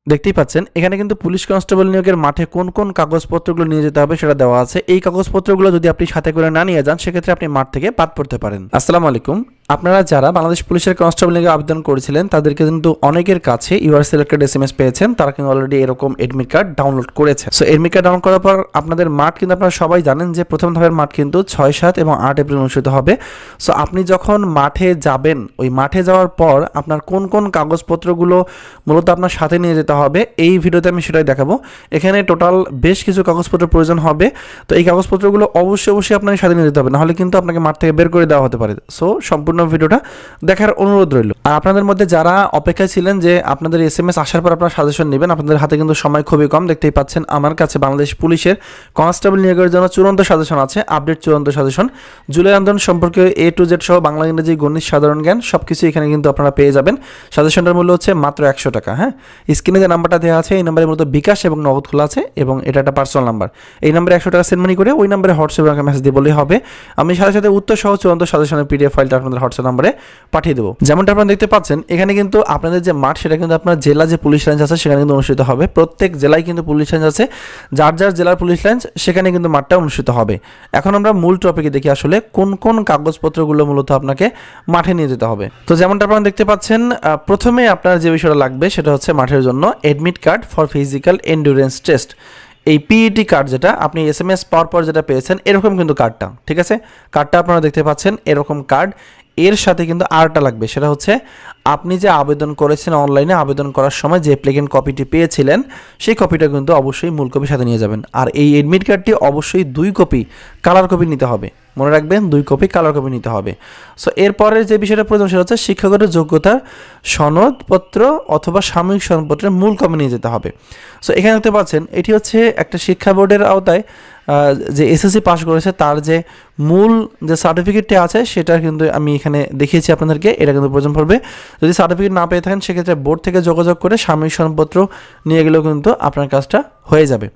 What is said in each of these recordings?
দেখতেই পাচ্ছেন এখানে কিন্তু পুলিশ কনস্টেবল নিয়োগের মাঠে কোন কোন কাগজপত্রগুলো নিয়ে যেতে হবে সেটা দেওয়া আছে। এই কাগজপত্রগুলো যদি আপনি সাথে করে না নিয়ে যান সেক্ষেত্রে আপনি মাঠ থেকে বাদ পড়তে পারেন। আসসালামু আলাইকুম। আপনারা যারা বাংলাদেশ পুলিশের কনস্টেবল নিয়োগে আবেদন করেছিলেন তাদেরকে কিন্তু অনেকের কাছে ইউআর সিলেক্টেড এসএমএস পেয়েছেন, তারা কিন্তু অলরেডি এরকম এডমিট কার্ড ডাউনলোড করেছে। সো এডমিট কার্ড ডাউনলোড করার পর আপনাদের মাঠ কিন্তু আপনারা সবাই জানেন যে প্রথম ধাপের মাঠ কিন্তু 6, 7 এবং 8 এপ্রিল অনুষ্ঠিত হবে। সো আপনি যখন মাঠে যাবেন, ওই মাঠে যাওয়ার পর আপনার কোন কোন কাগজপত্রগুলো মূলত আপনার সাথে নিয়ে যেতে হবে এই ভিডিওতে আমি সেটাই দেখাবো। এখানে টোটাল বেশ কিছু কাগজপত্র প্রয়োজন হবে। তো এই কাগজপত্রগুলো অবশ্যই আপনাকে সাথে নিয়ে যেতে হবে, নাহলে কিন্তু আপনাকে মাঠ থেকে বের করে দেওয়া হতে পারে। সো সম্পূর্ণ ভিডিওটা দেখার অনুরোধ রইল। আর আপনাদের মধ্যে যারা অপেক্ষায় ছিলেন যে আপনাদের এসএমএস আসার পর আপনারা সাজেশন নেবেন, আপনাদের হাতে কিন্তু সময় খুবই কম। দেখতেই পাচ্ছেন আমার কাছে বাংলাদেশ পুলিশের কনস্টেবল নিয়োগের জন্য চূড়ান্ত সাজেশন আছে, আপডেট চূড়ান্ত সাজেশন। জুলাই আন্দোলন সম্পর্কে A to Z সহ বাংলা, ইংরেজি, গণিত, সাধারণ জ্ঞান সবকিছু এখানে কিন্তু আপনারা পেয়ে যাবেন। সাজেশনটার মূল্য হচ্ছে মাত্র 100 টাকা। হ্যাঁ, স্ক্রিনে যে নাম্বারটা দেওয়া আছে এই নাম্বারে মূলত বিকাশ এবং নগদ খোলা আছে এবং এটা একটা পার্সোনাল নাম্বার। এই নাম্বারে 100 টাকা সেন্ড মানি করে ওই নাম্বারে হোয়াটসঅ্যাপে আমাকে মেসেজ দিয়ে বললেই হবে। আমি সাথে উত্তর সহ চূড়ান্ত সাজেশনের PDF ফাইলটা আপনাদের হোয়াটসঅ্যাপ নাম্বারে পাঠিয়ে দেবো। যেমনটা আপনারা দেখতে পাচ্ছেন এখানে কিন্তু আপনাদের যে মাঠ সেটা কিন্তু আপনার জেলা যে পুলিশ লাইন্স আছে সেখানে কিন্তু অনুষ্ঠিত হবে। প্রত্যেক জেলায় কিন্তু পুলিশ লাইন্স আছে, যার যার জেলার পুলিশ লাইন্স সেখানে কিন্তু মাঠটা অনুষ্ঠিত হবে। এখন আমরা মূল টপিকে দেখি আসলে কোন কোন কাগজপত্রগুলো মূলত আপনাকে মাঠে নিয়ে যেতে হবে। তো যেমনটা আপনারা দেখতে পাচ্ছেন প্রথমে আপনার যে বিষয়টা লাগবে সেটা হচ্ছে মাঠের জন্য admit card for physical endurance test. এই পিইটি কার্ড যেটা আপনি এসএমএস পাওয়ার পর যেটা পেয়েছেন এরকম কিন্তু কার্ডটা, ঠিক আছে? কার্ডটা আপনারা দেখতে পাচ্ছেন এরকম কার্ড। এর সাথে কিন্তু আরটা লাগবে, সেটা হচ্ছে আপনি যে আবেদন করেছেন অনলাইনে, আবেদন করার সময় যে অ্যাপ্লিকেন্ট কপিটি পেয়েছিলেন সেই কপিটা কিন্তু অবশ্যই মূল কপি সাথে নিয়ে যাবেন। আর এই এডমিট কার্ডটি অবশ্যই 2 কপি কালার কপি নিতে হবে, মনে রাখবেন 2 কপি কালার কপি নিতে হবে। সো এরপরের যে বিষয়টা প্রয়োজন সেটা হচ্ছে শিক্ষাগত যোগ্যতার সনদপত্র অথবা সাময়িক সনদপত্রের মূল কপি নিয়ে যেতে হবে। সো এখানে দেখতে পাচ্ছেন এটি হচ্ছে একটা শিক্ষা বোর্ডের আওতায় যে এসএসসি পাস করেছে তার যে মূল যে সার্টিফিকেটটি আছে সেটা কিন্তু আমি এখানে দেখিয়েছি আপনাদেরকে, এটা কিন্তু প্রয়োজন পড়বে। যদি সার্টিফিকেট না পেয়ে থাকেন সেক্ষেত্রে বোর্ড থেকে যোগাযোগ করে সাময়িক সনদপত্র নিয়ে গেলেও কিন্তু আপনার কাজটা হয়ে যাবে।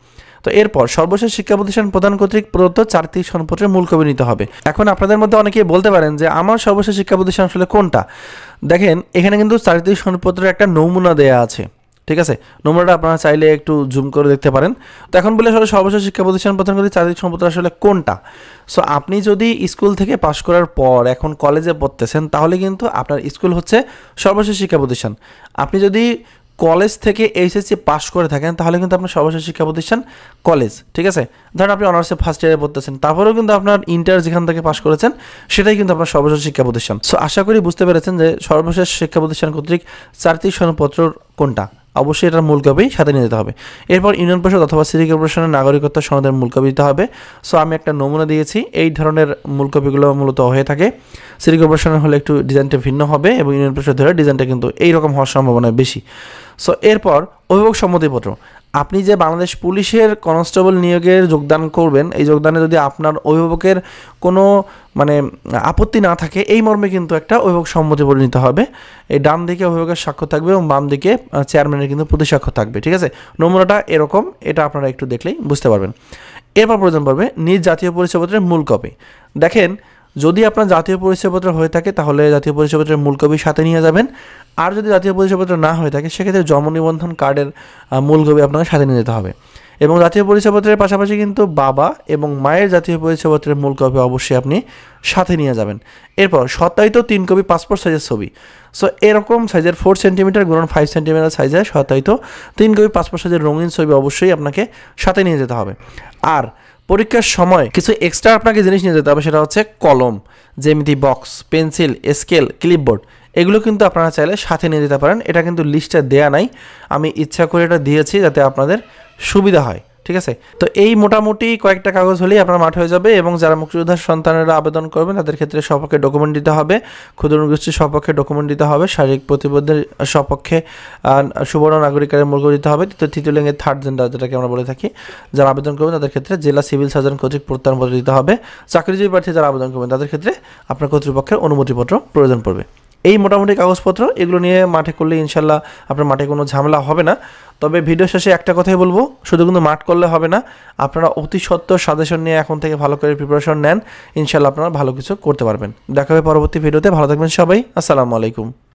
তো এরপর সর্বশেষ শিক্ষা প্রতিষ্ঠান প্রদান কর্তৃক প্রদত্ত 4টি সনদপত্রের মূল কপি নিতে হবে। এখন আপনাদের মধ্যে অনেকেই বলতে পারেন যে আমার সর্বশেষ শিক্ষা প্রতিষ্ঠান আসলে কোনটা। দেখেন এখানে কিন্তু 4টি সনদপত্রের একটা নমুনা দেয়া আছে, ঠিক আছে? নমুনাটা আপনারা চাইলে একটু জুম করে দেখতে পারেন। তো এখন বলে আসলে সর্বশেষ শিক্ষা প্রতিষ্ঠান প্রদান কর্তৃক 4টি সনদপত্র আসলে কোনটা। সো আপনি যদি স্কুল থেকে পাশ করার পর এখন কলেজে পড়তেছেন তাহলে কিন্তু আপনার স্কুল হচ্ছে সর্বশেষ শিক্ষা প্রতিষ্ঠান। আপনি যদি কলেজ থেকে এইচএসসি পাস করে থাকেন তাহলে কিন্তু আপনার সর্বশেষ শিক্ষা প্রতিষ্ঠান কলেজ, ঠিক আছে? ধরেন আপনি অনার্সে ফার্স্ট ইয়ারে পড়তেছেন, তারপরেও কিন্তু আপনার ইন্টার যেখান থেকে পাস করেছেন সেটাই কিন্তু আপনার সর্বশেষ শিক্ষা প্রতিষ্ঠান। সো আশা করি বুঝতে পেরেছেন যে সর্বশেষ শিক্ষা প্রতিষ্ঠান কর্তৃক 4টি সনদপত্র কোনটা। অবশ্যই এটার মূল কপি সাথে নিয়ে যেতে হবে। এরপর ইউনিয়ন পরিষদ অথবা সিটি কর্পোরেশনের নাগরিকত্ব সনদের মূল কপি দিতে হবে। সো আমি একটা নমুনা দিয়েছি, এই ধরনের মূল কপিগুলো মূলত হয়ে থাকে। সিটি কর্পোরেশনের হলে একটু ডিজাইনটা ভিন্ন হবে এবং ইউনিয়ন পরিষদ হলে ডিজাইনটা কিন্তু এইরকম হওয়ার সম্ভাবনা বেশি। সো এরপর অভিভাবক সম্মতিপত্র। আপনি যে বাংলাদেশ পুলিশের কনস্টেবল নিয়োগে যোগদান করবেন, এই যোগদানে যদি আপনার অভিভাবকের কোনো আপত্তি না থাকে এই মর্মে কিন্তু একটা অভিভাবক সম্মতিপত্র নিতে হবে। এই ডান দিকে অভিভাবকের স্বাক্ষর থাকবে এবং বাম দিকে চেয়ারম্যানের কিন্তু প্রতি স্বাক্ষর থাকবে, ঠিক আছে? নমুনাটা এরকম, এটা আপনারা একটু দেখলেই বুঝতে পারবেন। এরপর প্রয়োজন পড়বে নিজ জাতীয় পরিচয়পত্রের মূল কপি। দেখেন যদি আপনার জাতীয় পরিচয়পত্র হয়ে থাকে তাহলে জাতীয় পরিচয়পত্রের মূল কপি সাথে নিয়ে যাবেন। আর যদি জাতীয় পরিচয়পত্র না হয়ে থাকে সেক্ষেত্রে জন্ম নিবন্ধন কার্ডের মূল কপি আপনাকে সাথে নিয়ে যেতে হবে। এবং জাতীয় পরিচয়পত্রের পাশাপাশি কিন্তু বাবা এবং মায়ের জাতীয় পরিচয়পত্রের মূল কপি অবশ্যই আপনি সাথে নিয়ে যাবেন। এরপর সত্যায়িত 3 কপি পাসপোর্ট সাইজের ছবি। সো এরকম সাইজের 4 সেন্টিমিটার × 5 সেন্টিমিটার সাইজের সত্যায়িত 3 কপি পাসপোর্ট সাইজের রঙিন ছবি অবশ্যই আপনাকে সাথে নিয়ে যেতে হবে। আর পরীক্ষার সময় কিছু এক্সট্রা আপনাকে জিনিস নিয়ে যেতে হবে, সেটা হচ্ছে কলম, জ্যামিতি বক্স, পেন্সিল, স্কেল, ক্লিপবোর্ড। এগুলো কিন্তু আপনারা চাইলে সাথে নিয়ে যেতে পারেন। এটা কিন্তু লিস্টে দেয়া নাই, আমি ইচ্ছা করে এটা দিয়েছি যাতে আপনাদের সুবিধা হয়, ঠিক আছে? তো এই মোটামুটি কয়েকটা কাগজ হলেই আপনার মাঠ হয়ে যাবে। এবং যারা মুক্তিযোদ্ধার সন্তানেরা আবেদন করবেন তাদের ক্ষেত্রে সপক্ষে ডকুমেন্ট দিতে হবে, ক্ষুদ্র গোষ্ঠীর সপক্ষে ডকুমেন্ট দিতে হবে, শারীরিক প্রতিবন্ধীর সপক্ষে সুবর্ণ নাগরিকের মূল্য দিতে হবে, তৃতীয় লিঙ্গের থার্ড জেন্ডার যেটাকে আমরা বলে থাকি যারা আবেদন করবেন তাদের ক্ষেত্রে জেলা সিভিল সার্জন কর্তৃক প্রত্যয়নপত্র দিতে হবে। চাকরিজীবী প্রার্থী যারা আবেদন করবেন তাদের ক্ষেত্রে আপনার কর্তৃপক্ষের অনুমতিপত্র প্রয়োজন পড়বে। এই মোটামুটি কাগজপত্র এগুলো নিয়ে মাঠে করলে ইনশাল্লাহ আপনার মাঠে কোনো ঝামেলা হবে না। তবে ভিডিও শেষে একটা কথাই বলবো, শুধু কিন্তু মাঠ করলে হবে না, আপনারা অতি সত্ত্বর সাজেশন নিয়ে এখন থেকে ভালো করে প্রিপারেশন নেন, ইনশাল্লাহ আপনারা ভালো কিছু করতে পারবেন। দেখা হবে পরবর্তী ভিডিওতে। ভালো থাকবেন সবাই, আসসালামু আলাইকুম।